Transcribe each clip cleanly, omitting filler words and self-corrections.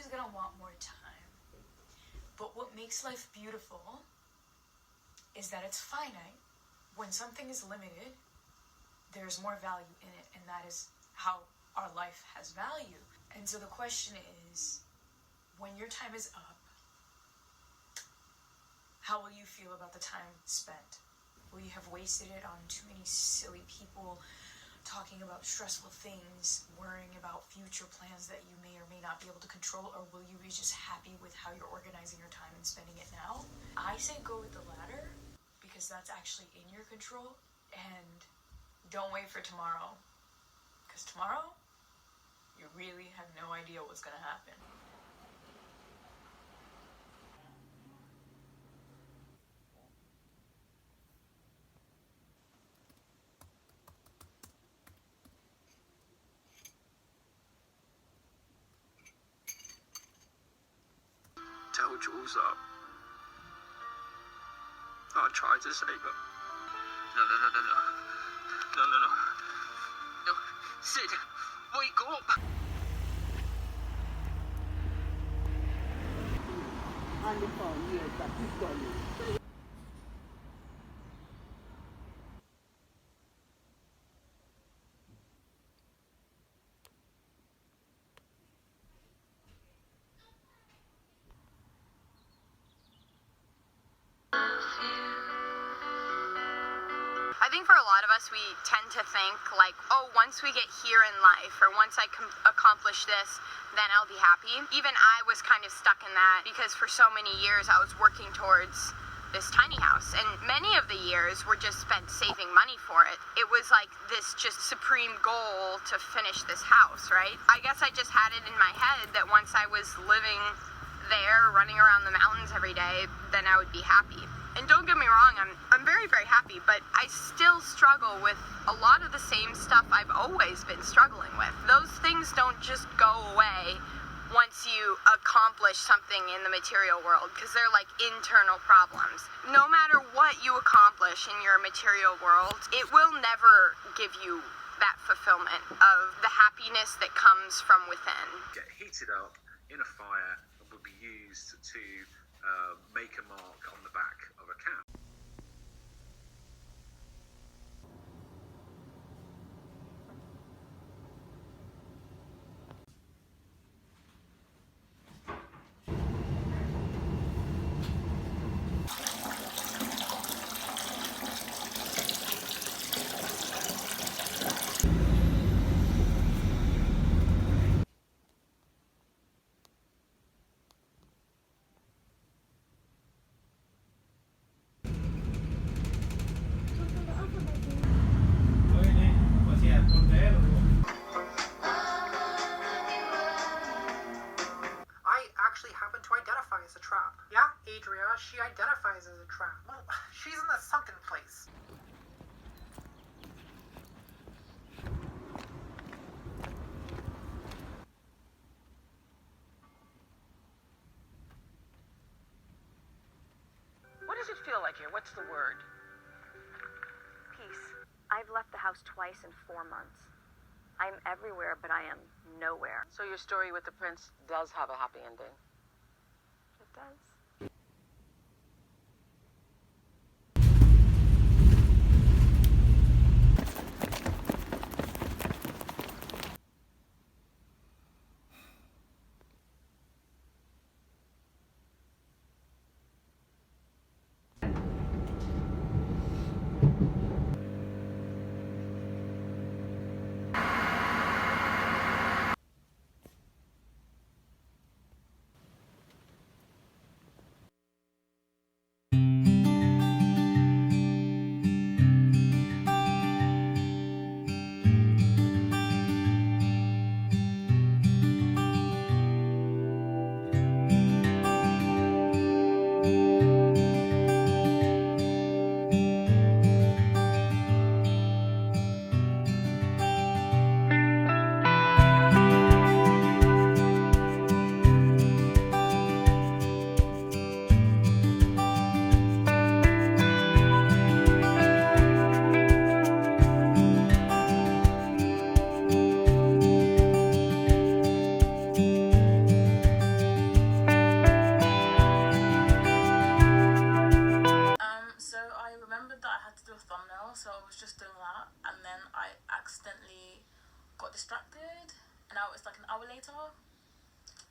always gonna want more time. But what makes life beautiful is that it's finite. When something is limited, there's more value in it, and that is how our life has value. And so the question is, when your time is up, how will you feel about the time spent? Will you have wasted it on too many silly people talking about stressful things, worrying about future plans that you may or may not be able to control, or will you be just happy with how you're organizing your time and spending it now? I say go with the latter, because that's actually in your control, and don't wait for tomorrow, because tomorrow, you really have no idea what's gonna happen. Tell Jules up. I tried to save her. No. No, Sid, wake up! I think for a lot of us, we tend to think like, oh, once we get here in life, or once I accomplish this, then I'll be happy. Even I was kind of stuck in that, because for so many years I was working towards this tiny house, and many of the years were just spent saving money for it. It was like this just supreme goal to finish this house, right? I guess I just had it in my head that once I was living there, running around the mountains every day, then I would be happy. And don't get me wrong, I'm very, very happy, but I still struggle with a lot of the same stuff I've always been struggling with. Those things don't just go away once you accomplish something in the material world, because they're like internal problems. No matter what you accomplish in your material world, it will never give you that fulfillment of the happiness that comes from within. Get heated up in a fire and would be used to make a mark on the back of a cow. Actually happen to identify as a trap. Yeah, Adria, she identifies as a trap. Well, she's in the sunken place. What does it feel like here? What's the word? Peace. I've left the house twice in 4 months. I'm everywhere, but I am nowhere. So your story with the prince does have a happy ending? It does.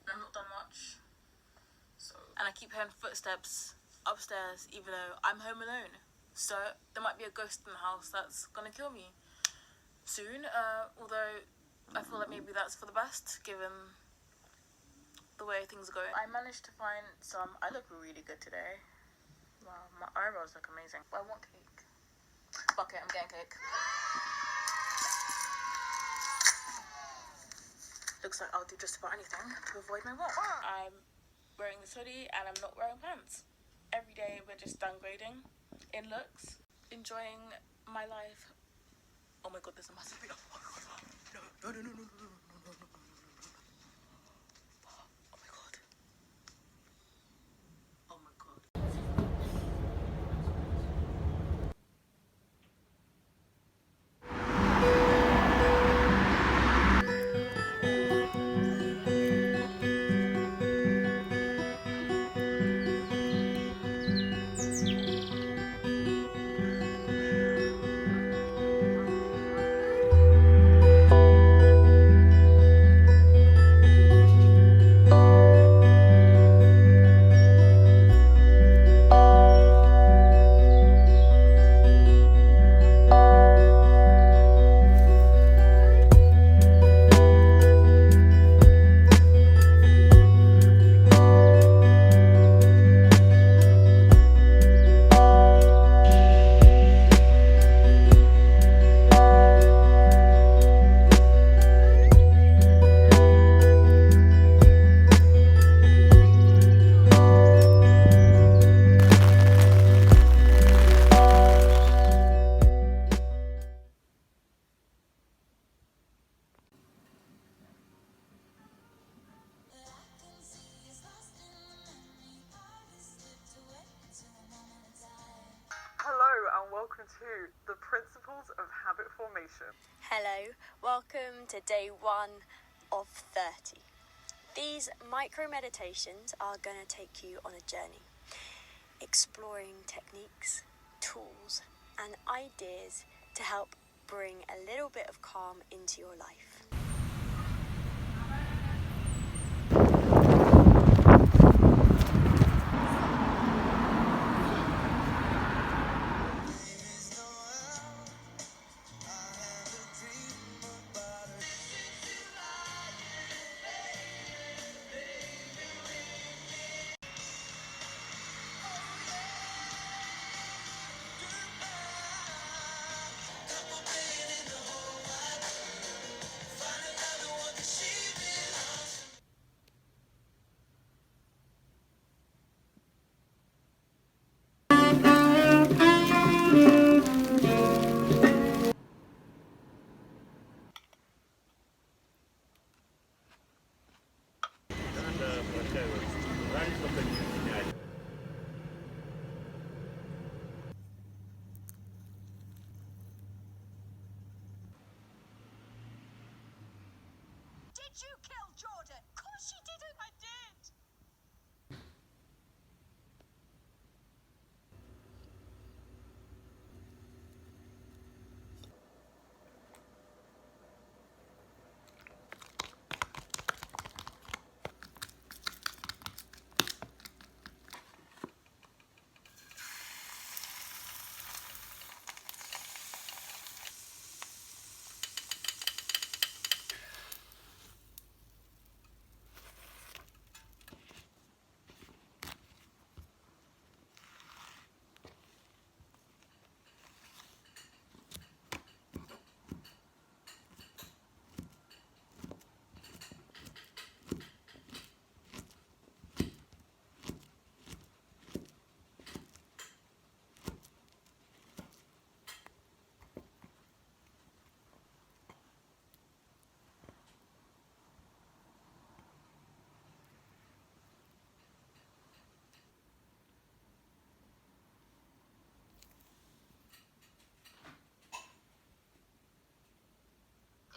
I've not done much. And I keep hearing footsteps upstairs, even though I'm home alone. So there might be a ghost in the house that's gonna kill me soon. Although I feel like maybe that's for the best, given the way things are going. I managed to find some. I look really good today. Wow, my eyebrows look amazing. But I want cake. Fuck it, I'm getting cake. Looks like I'll do just about anything to avoid my work. I'm wearing this hoodie and I'm not wearing pants. Every day we're just downgrading in looks, enjoying my life. Oh my god, there's a massive bee. Oh my god. No. Oh my god. Oh my god. Hello and welcome to the Principles of Habit Formation. Hello, welcome to day 1 of 30. These micro meditations are going to take you on a journey, exploring techniques, tools, and ideas to help bring a little bit of calm into your life. Did you kill Jordan? Of course she didn't. I did.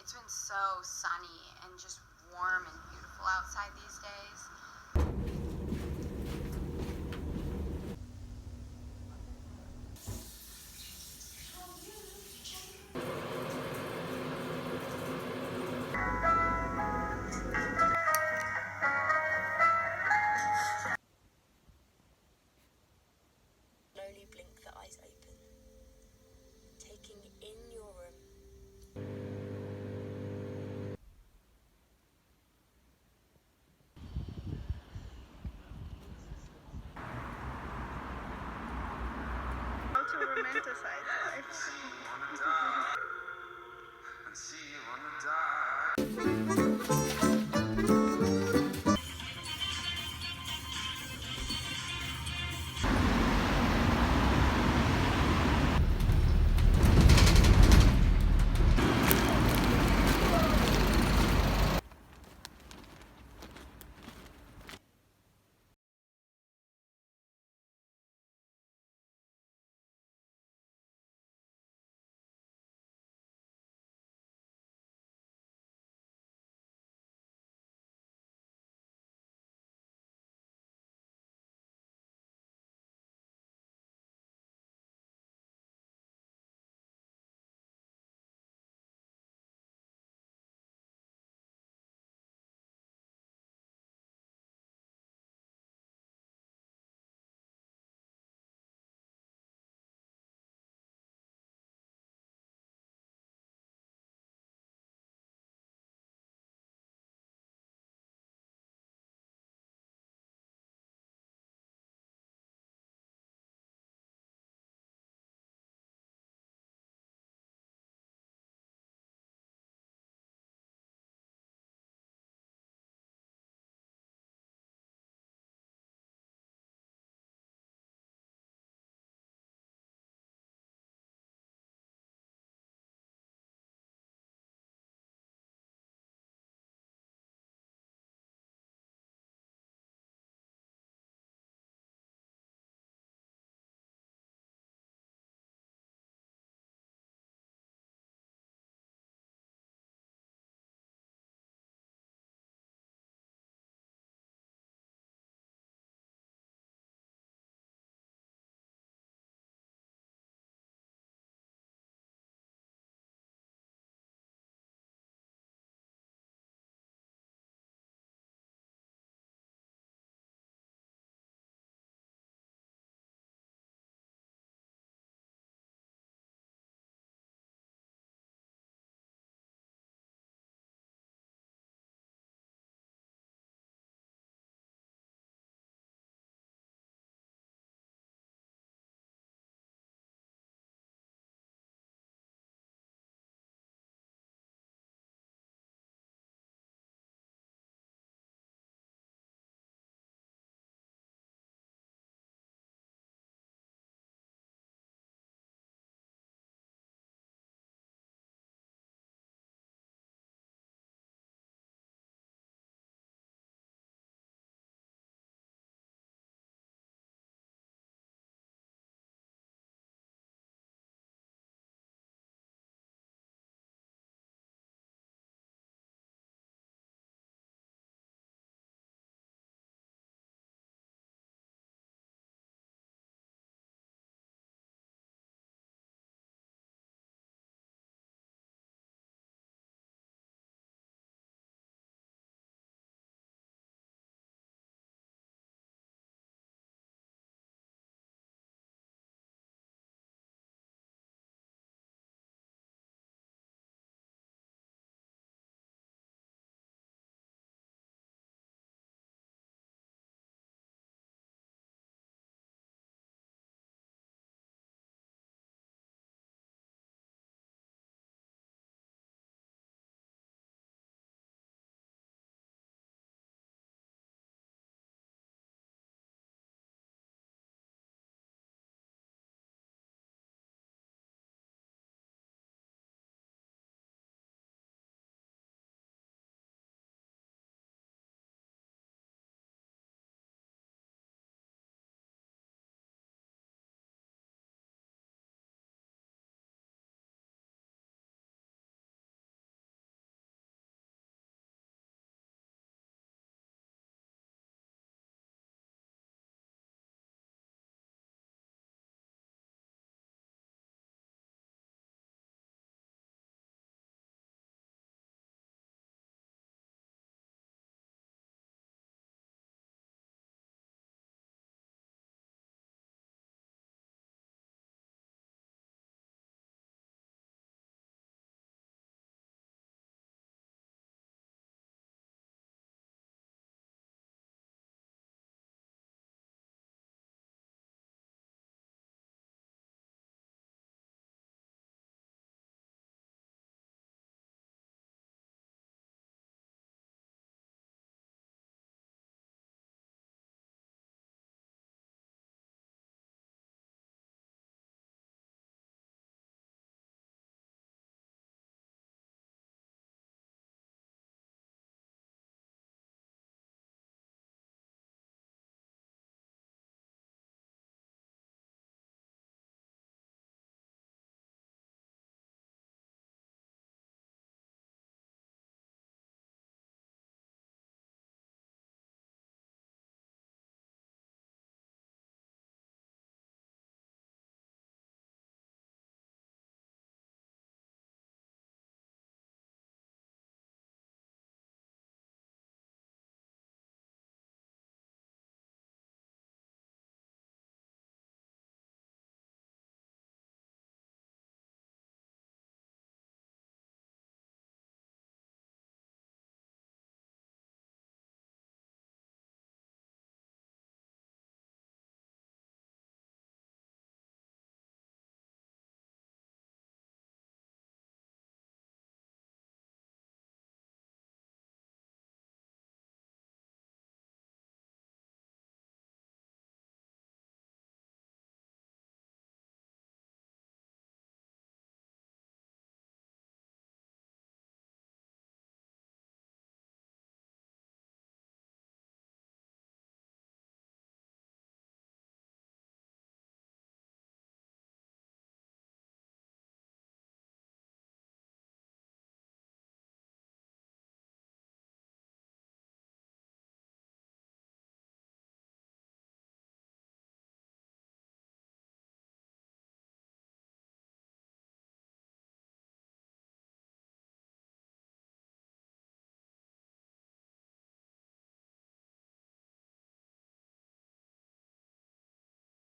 It's been so sunny and just warm and beautiful outside these days. romanticize life.